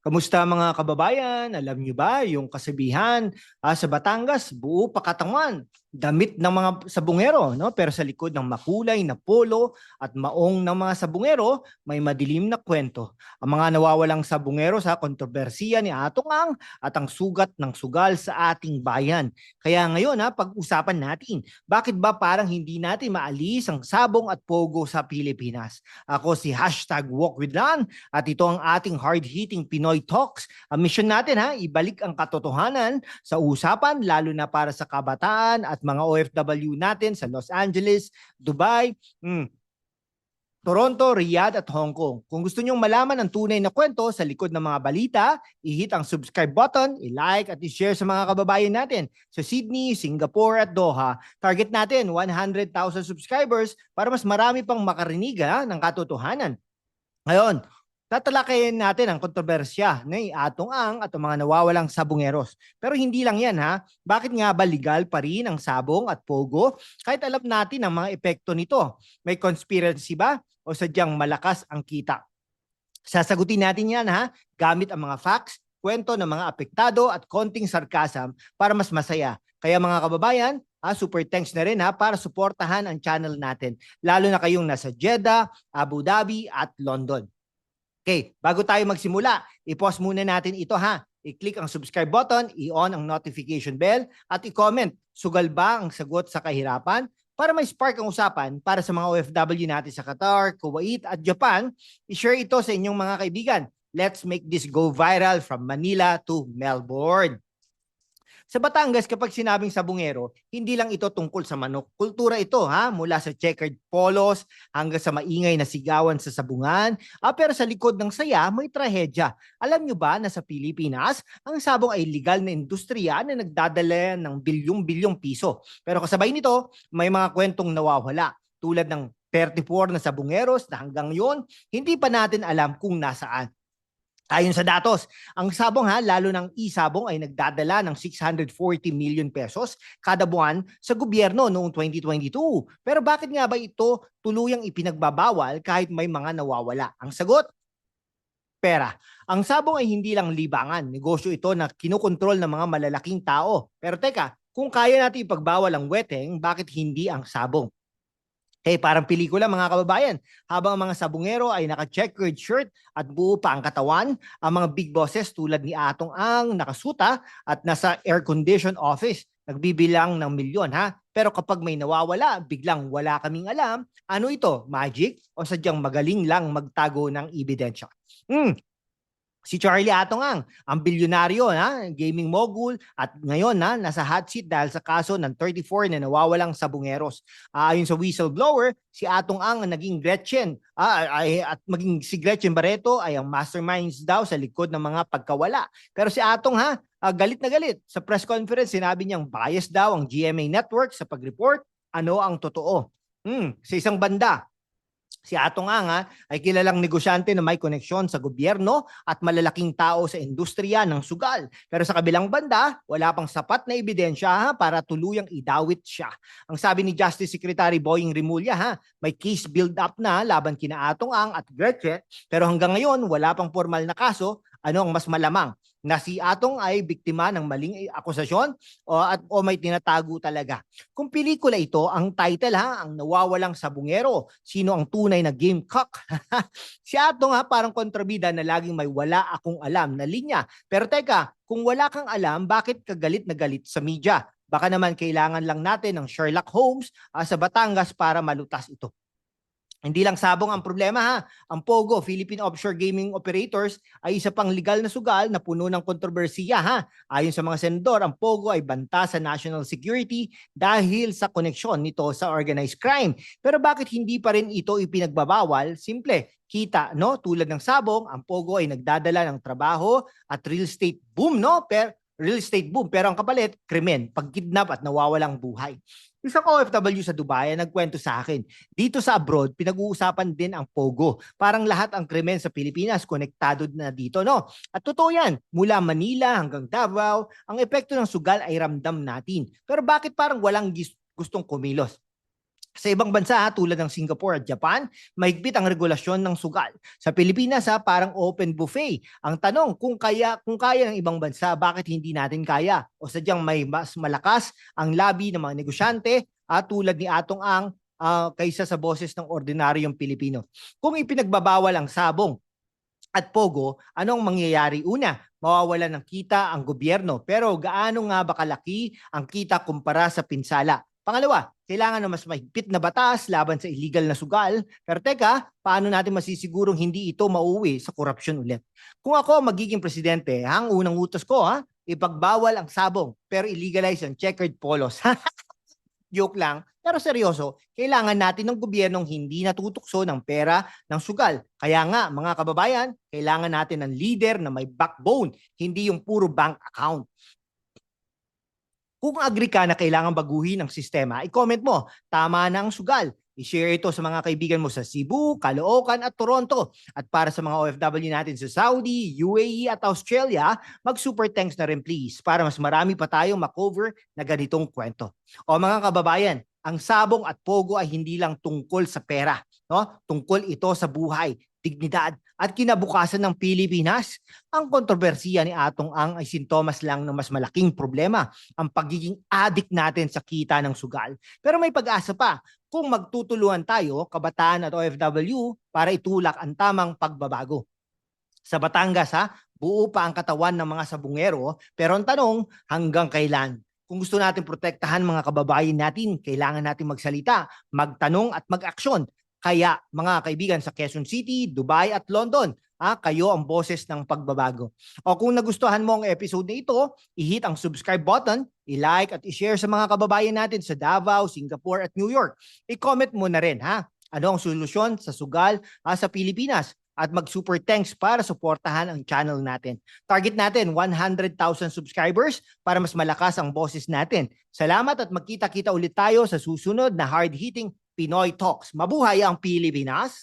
Kamusta mga kababayan? Alam niyo ba yung kasabihan sa Batangas, buo pa katawan, damit ng mga sabungero, no? Pero sa likod ng makulay na polo at maong ng mga sabungero, may madilim na kwento. Ang mga nawawalang sabungero sa kontrobersiya ni Atong Ang at ang sugat ng sugal sa ating bayan. Kaya ngayon pag-usapan natin, bakit ba parang hindi natin maalis ang sabong at pogo sa Pilipinas? Ako si #WalkWithLan at ito ang ating hard-hitting Pinoy Talks. Ang mission natin ibalik ang katotohanan sa usapan lalo na para sa kabataan at mga OFW natin sa Los Angeles, Dubai, Toronto, Riyadh at Hong Kong. Kung gusto nyong malaman ang tunay na kwento sa likod ng mga balita, i-hit ang subscribe button, i-like at i-share sa mga kababayan natin sa Sydney, Singapore at Doha. Target natin 100,000 subscribers para mas marami pang makarinig ng katotohanan. Ngayon, tatalakayin natin ang kontrobersya ni Atong Ang at ang mga nawawalang sabungeros. Pero hindi lang yan Bakit nga ba legal pa rin ang sabong at pogo? Kahit alam natin ang mga epekto nito. May conspiracy ba? O sadyang malakas ang kita? Sasagutin natin yan gamit ang mga facts, kwento ng mga apektado at konting sarcasm para mas masaya. Kaya mga kababayan, super thanks na rin para suportahan ang channel natin. Lalo na kayong nasa Jeddah, Abu Dhabi at London. Okay, bago tayo magsimula, i-pause muna natin ito I-click ang subscribe button, i-on ang notification bell, at i-comment, sugal ba ang sagot sa kahirapan? Para may spark ang usapan para sa mga OFW natin sa Qatar, Kuwait at Japan, i-share ito sa inyong mga kaibigan. Let's make this go viral from Manila to Melbourne. Sa Batangas, kapag sinabing sabungero, hindi lang ito tungkol sa manok. Kultura ito mula sa checkered polos hanggang sa maingay na sigawan sa sabungan. Pero sa likod ng saya, may trahedya. Alam nyo ba na sa Pilipinas, ang sabong ay legal na industriya na nagdadala ng bilyong-bilyong piso. Pero kasabay nito, may mga kwentong nawawala tulad ng 34 na sabungeros na hanggang yon, hindi pa natin alam kung nasaan. Ayon sa datos, ang sabong lalo ng e-sabong ay nagdadala ng 640 million pesos kada buwan sa gobyerno noong 2022. Pero bakit nga ba ito tuluyang ipinagbabawal kahit may mga nawawala? Ang sagot, pera. Ang sabong ay hindi lang libangan. Negosyo ito na kinukontrol ng mga malalaking tao. Pero teka, kung kaya natin ipagbawal ang weteng, bakit hindi ang sabong? Parang pelikula mga kababayan. Habang ang mga sabungero ay naka-checkered shirt at buo pa ang katawan, ang mga big bosses tulad ni Atong Ang nakasuta at nasa air-conditioned office. Nagbibilang ng milyon Pero kapag may nawawala, biglang wala kaming alam, ano ito? Magic? O sadyang magaling lang magtago ng ebidensya? Si Charlie Atong ang bilyonaryo gaming mogul at ngayon nasa hot seat dahil sa kaso ng 34 na nawawalang sabungeros. Ayon sa whistleblower, si Atong ang naging Gretchen at maging si Gretchen Barreto ay ang masterminds daw sa likod ng mga pagkawala. Pero si Atong galit na galit. Sa press conference, sinabi niyang bias daw ang GMA Network sa pag-report. Ano ang totoo? Sa isang banda, si Atong Ang ay kilalang negosyante na may koneksyon sa gobyerno at malalaking tao sa industriya ng sugal. Pero sa kabilang banda, wala pang sapat na ebidensya para tuluyang idawit siya. Ang sabi ni Justice Secretary Boying Rimulya, may case build-up na laban kina Atong Ang at Gretchen, pero hanggang ngayon wala pang formal na kaso. Ano ang mas malamang? Na si Atong ay biktima ng maling akusasyon o may tinatago talaga. Kung pelikula ito, ang title ang nawawalang sabungero. Sino ang tunay na gamecock? Si Atong parang kontrabida na laging may wala akong alam na linya. Pero teka, kung wala kang alam, bakit ka galit na galit sa media? Baka naman kailangan lang natin ng Sherlock Holmes sa Batangas para malutas ito. Hindi lang sabong ang problema Ang POGO, Philippine Offshore Gaming Operators, ay isa pang legal na sugal na puno ng kontrobersiya Ayon sa mga senador, ang POGO ay banta sa national security dahil sa koneksyon nito sa organized crime. Pero bakit hindi pa rin ito ipinagbabawal? Simple, kita, no? Tulad ng sabong, ang POGO ay nagdadala ng trabaho at real estate boom, no? Pero ang kapalit, krimen, pagkidnap at nawawalang buhay. Isang OFW sa Dubai nagkwento sa akin, dito sa abroad, pinag-uusapan din ang POGO. Parang lahat ang krimen sa Pilipinas, konektado na dito, no? At totoo yan, mula Manila hanggang Davao, ang epekto ng sugal ay ramdam natin. Pero bakit parang walang gustong kumilos? Sa ibang bansa tulad ng Singapore at Japan, mahigpit ang regulasyon ng sugal. Sa Pilipinas parang open buffet. Ang tanong, kung kaya ng ibang bansa, bakit hindi natin kaya? O sadyang may mas malakas ang labi ng mga negosyante tulad ni Atong Ang kaysa sa boses ng ordinaryong Pilipino. Kung ipinagbabawal ang sabong at pogo, anong mangyayari? Una, mawawalan ng kita ang gobyerno. Pero gaano nga ba kalaki ang kita kumpara sa pinsala? Pangalawa, kailangan ng mas mahigpit na batas laban sa illegal na sugal. Pero teka, paano natin masisigurong hindi ito mauwi sa korupsyon ulit? Kung ako magiging presidente, ang unang utos ko, ipagbawal ang sabong pero illegalize ang checkered polos. Joke lang, pero seryoso, kailangan natin ng gobyernong hindi natutukso ng pera ng sugal. Kaya nga, mga kababayan, kailangan natin ng leader na may backbone, hindi yung puro bank account. Kung agree ka na kailangan baguhin ang sistema, i-comment mo, tama na ang sugal. I-share ito sa mga kaibigan mo sa Cebu, Caloocan at Toronto. At para sa mga OFW natin sa Saudi, UAE at Australia, mag-super thanks na rin please para mas marami pa tayong makover na ganitong kwento. O mga kababayan, ang sabong at pogo ay hindi lang tungkol sa pera, no? Tungkol ito sa buhay, dignidad at kinabukasan ng Pilipinas. Ang kontrobersiya ni Atong Ang ay sintomas lang ng mas malaking problema, ang pagiging addict natin sa kita ng sugal. Pero may pag-asa pa kung magtutulungan tayo, kabataan at OFW, para itulak ang tamang pagbabago. Sa Batangas, buo pa ang katawan ng mga sabungero, pero ang tanong, hanggang kailan? Kung gusto natin protektahan mga kababayan natin, kailangan natin magsalita, magtanong at mag-aksyon. Kaya mga kaibigan sa Quezon City, Dubai at London, kayo ang boses ng pagbabago. O kung nagustuhan mo ang episode na ito, i-hit ang subscribe button, i-like at i-share sa mga kababayan natin sa Davao, Singapore at New York. I-comment mo na rin ano ang solusyon sa sugal sa Pilipinas at mag-super thanks para suportahan ang channel natin. Target natin 100,000 subscribers para mas malakas ang boses natin. Salamat at magkita-kita ulit tayo sa susunod na hard-hitting Pinoy Talks. Mabuhay ang Pilipinas!